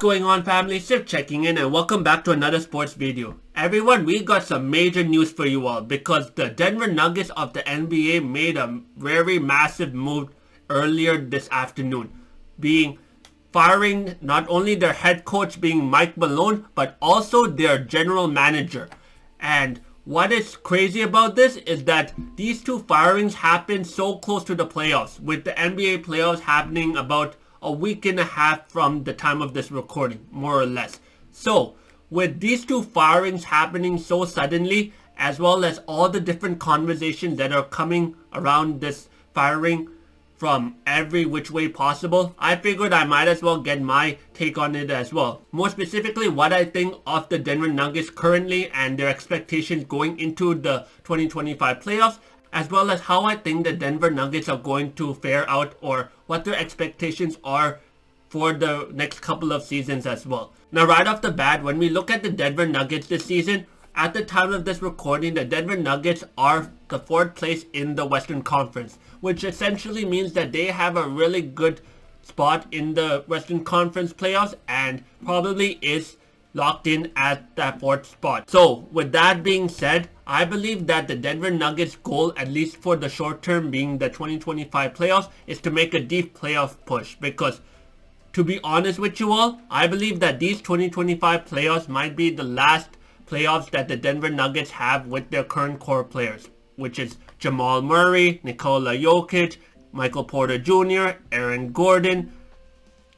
going on, family? Sif checking in, and welcome back to another sports video. Everyone, we got some major news for you all because the Denver Nuggets of the NBA made a very massive move earlier this afternoon, being firing not only their head coach being Mike Malone, but also their general manager. And what is crazy about this is that these two firings happened so close to the playoffs, with the NBA playoffs happening about a week and a half from the time of this recording, more or less. So, with these two firings happening so suddenly, as well as all the different conversations that are coming around this firing from every which way possible, I figured I might as well get my take on it as well. More specifically, what I think of the Denver Nuggets currently and their expectations going into the 2025 playoffs, as well as how I think the Denver Nuggets are going to fare out, or what their expectations are for the next couple of seasons as well. Now, right off the bat, when we look at the Denver Nuggets this season, at the time of this recording, the Denver Nuggets are the 4th place in the Western Conference, which essentially means that they have a really good spot in the Western Conference playoffs and probably is locked in at that 4th spot. So, with that being said, I believe that the Denver Nuggets goal, at least for the short term being the 2025 playoffs, is to make a deep playoff push. Because, to be honest with you all, I believe that these 2025 playoffs might be the last playoffs that the Denver Nuggets have with their current core players, which is Jamal Murray, Nikola Jokic, Michael Porter Jr., Aaron Gordon,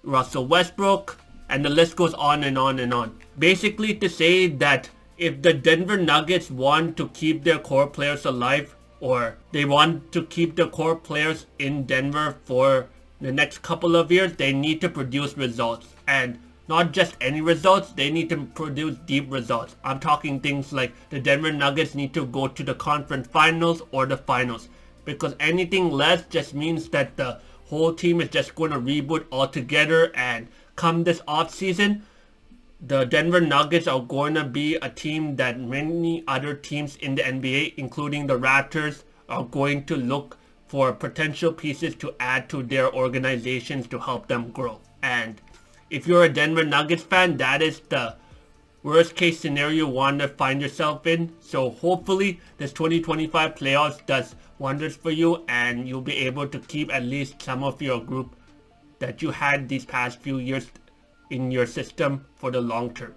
Russell Westbrook, and the list goes on and on and on. Basically to say that if the Denver Nuggets want to keep their core players alive, or they want to keep the core players in Denver for the next couple of years, they need to produce results. And not just any results, they need to produce deep results. I'm talking things like the Denver Nuggets need to go to the conference finals or the finals. Because anything less just means that the whole team is just going to reboot altogether, and come this offseason, the Denver Nuggets are going to be a team that many other teams in the NBA, including the Raptors, are going to look for potential pieces to add to their organizations to help them grow. And if you're a Denver Nuggets fan, that is the worst case scenario you want to find yourself in. So hopefully this 2025 playoffs does wonders for you, and you'll be able to keep at least some of your group that you had these past few years in your system for the long term.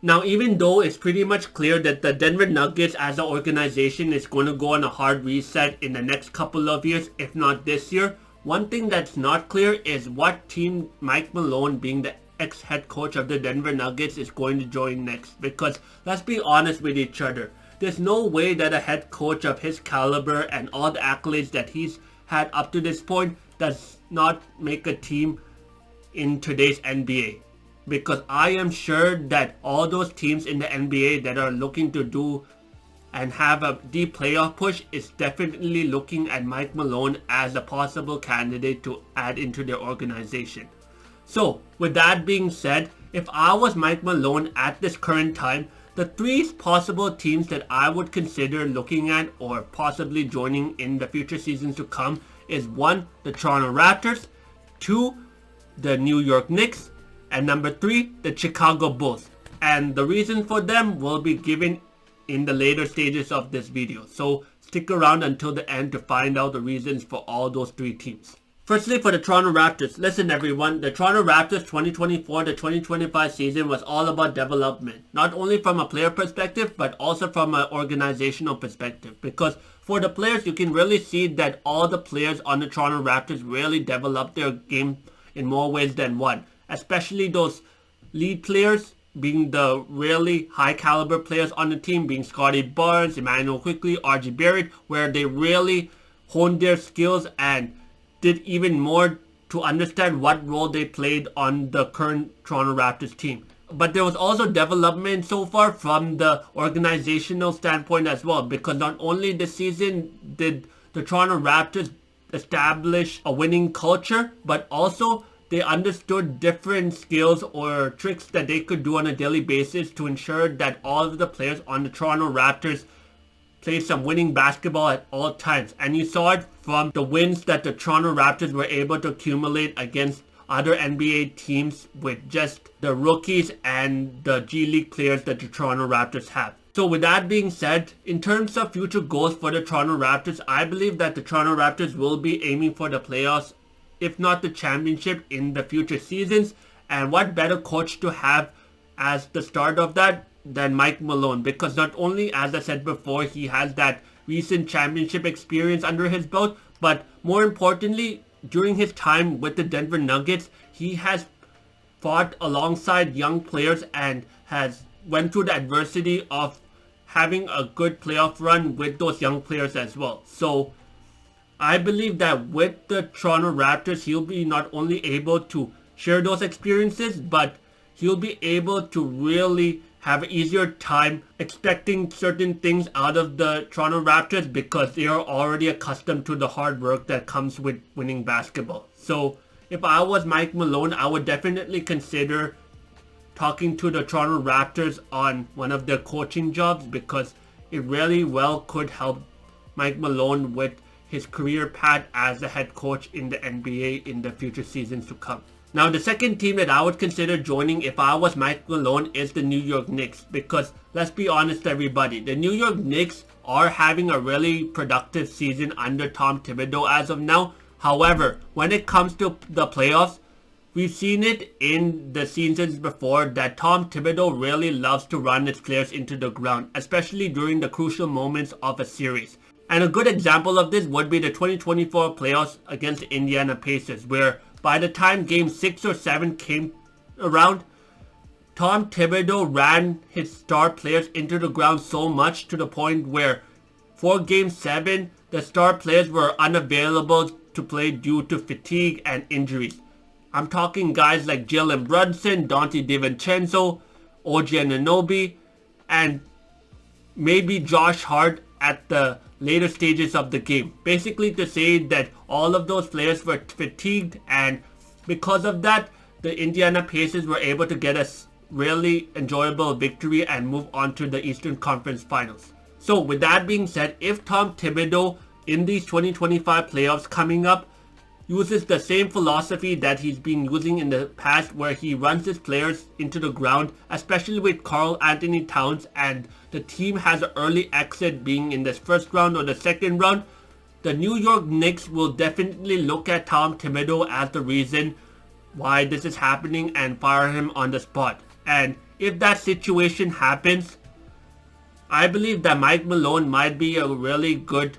Now, even though it's pretty much clear that the Denver Nuggets as an organization is going to go on a hard reset in the next couple of years, if not this year, one thing that's not clear is what team Mike Malone, being the ex-head coach of the Denver Nuggets, is going to join next. Because let's be honest with each other, there's no way that a head coach of his caliber and all the accolades that he's had up to this point does not make a team in today's NBA. Because I am sure that all those teams in the NBA that are looking to do and have a deep playoff push is definitely looking at Mike Malone as a possible candidate to add into their organization. So, with that being said, if I was Mike Malone at this current time, the 3 possible teams that I would consider looking at or possibly joining in the future seasons to come is 1, the Toronto Raptors, 2, the New York Knicks, and number 3, the Chicago Bulls. And the reason for them will be given in the later stages of this video. So stick around until the end to find out the reasons for all those 3 teams. Firstly, for the Toronto Raptors, listen everyone, the Toronto Raptors 2024 to 2025 season was all about development. Not only from a player perspective, but also from an organizational perspective. Because for the players, you can really see that all the players on the Toronto Raptors really developed their game in more ways than one. Especially those lead players, being the really high caliber players on the team, being Scottie Barnes, Emmanuel Quickley, R.J. Barrett, where they really honed their skills and did even more to understand what role they played on the current Toronto Raptors team. But there was also development so far from the organizational standpoint as well, because not only this season did the Toronto Raptors establish a winning culture, but also they understood different skills or tricks that they could do on a daily basis to ensure that all of the players on the Toronto Raptors played some winning basketball at all times. And you saw it from the wins that the Toronto Raptors were able to accumulate against other NBA teams with just the rookies and the G League players that the Toronto Raptors have. So with that being said, in terms of future goals for the Toronto Raptors, I believe that the Toronto Raptors will be aiming for the playoffs, if not the championship, in the future seasons. And what better coach to have as the start of that than Mike Malone, because not only, as I said before, he has that recent championship experience under his belt, but more importantly, during his time with the Denver Nuggets, he has fought alongside young players and has went through the adversity of having a good playoff run with those young players as well. So I believe that with the Toronto Raptors, he'll be not only able to share those experiences, but he'll be able to really have an easier time expecting certain things out of the Toronto Raptors because they are already accustomed to the hard work that comes with winning basketball. So if I was Mike Malone, I would definitely consider talking to the Toronto Raptors on one of their coaching jobs, because it really well could help Mike Malone with his career path as a head coach in the NBA in the future seasons to come. Now, the second team that I would consider joining if I was Mike Malone is the New York Knicks, because let's be honest everybody, the New York Knicks are having a really productive season under Tom Thibodeau as of now. However, when it comes to the playoffs, we've seen it in the seasons before that Tom Thibodeau really loves to run his players into the ground, especially during the crucial moments of a series. And a good example of this would be the 2024 playoffs against the Indiana Pacers, where by the time game 6 or 7 came around, Tom Thibodeau ran his star players into the ground so much to the point where for game 7, the star players were unavailable to play due to fatigue and injuries. I'm talking guys like Jalen Brunson, Dante DiVincenzo, OG Anunoby, and maybe Josh Hart at the later stages of the game. Basically to say that all of those players were fatigued, and because of that, the Indiana Pacers were able to get a really enjoyable victory and move on to the Eastern Conference Finals. So with that being said, if Tom Thibodeau in these 2025 playoffs coming up uses the same philosophy that he's been using in the past, where he runs his players into the ground, especially with Karl Anthony Towns, and the team has an early exit being in the first round or the second round, the New York Knicks will definitely look at Tom Thibodeau as the reason why this is happening and fire him on the spot. And if that situation happens, I believe that Mike Malone might be a really good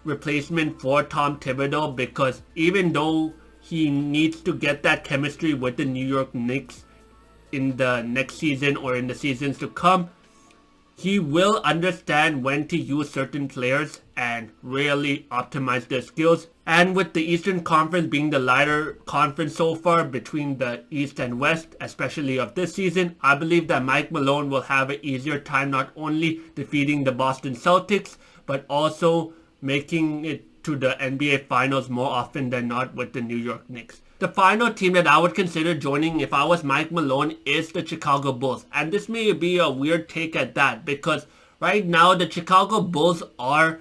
replacement for Tom Thibodeau, because even though he needs to get that chemistry with the New York Knicks in the next season or in the seasons to come, he will understand when to use certain players and really optimize their skills. And with the Eastern Conference being the lighter conference so far between the East and West, especially of this season, I believe that Mike Malone will have an easier time not only defeating the Boston Celtics, but also making it to the NBA Finals more often than not with the New York Knicks. The final team that I would consider joining if I was Mike Malone is the Chicago Bulls. And this may be a weird take at that, because right now the Chicago Bulls are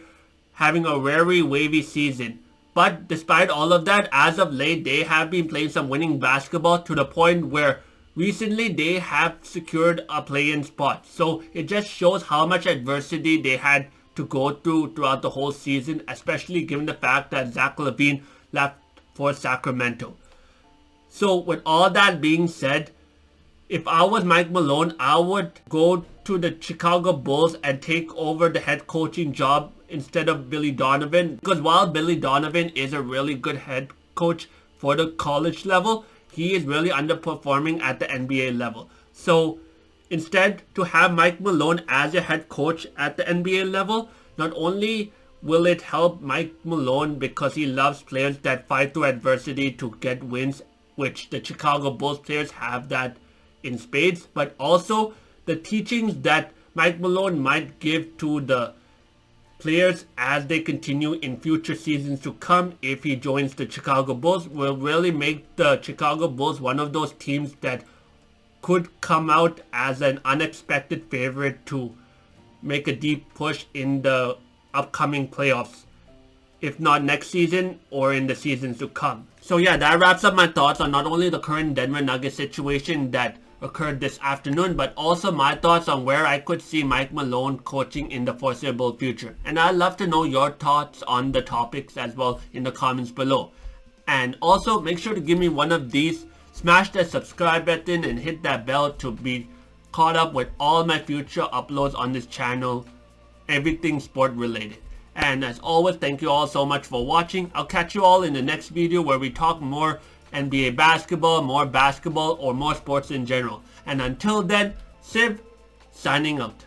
having a very wavy season. But despite all of that, as of late, they have been playing some winning basketball to the point where recently they have secured a play-in spot. So it just shows how much adversity they had to go through throughout the whole season, especially given the fact that Zach LaVine left for Sacramento. So with all that being said, if I was Mike Malone, I would go to the Chicago Bulls and take over the head coaching job instead of Billy Donovan. Because while Billy Donovan is a really good head coach for the college level, he is really underperforming at the NBA level. So instead, to have Mike Malone as a head coach at the NBA level, not only will it help Mike Malone because he loves players that fight through adversity to get wins, which the Chicago Bulls players have that in spades, but also the teachings that Mike Malone might give to the players as they continue in future seasons to come if he joins the Chicago Bulls will really make the Chicago Bulls one of those teams that could come out as an unexpected favorite to make a deep push in the upcoming playoffs, if not next season or in the seasons to come. So yeah, that wraps up my thoughts on not only the current Denver Nuggets situation that occurred this afternoon, but also my thoughts on where I could see Mike Malone coaching in the foreseeable future. And I'd love to know your thoughts on the topics as well in the comments below. And also make sure to give me one of these. Smash that subscribe button and hit that bell to be caught up with all my future uploads on this channel, everything sport related. And as always, thank you all so much for watching. I'll catch you all in the next video where we talk more NBA basketball, or more sports in general. And until then, Civ signing out.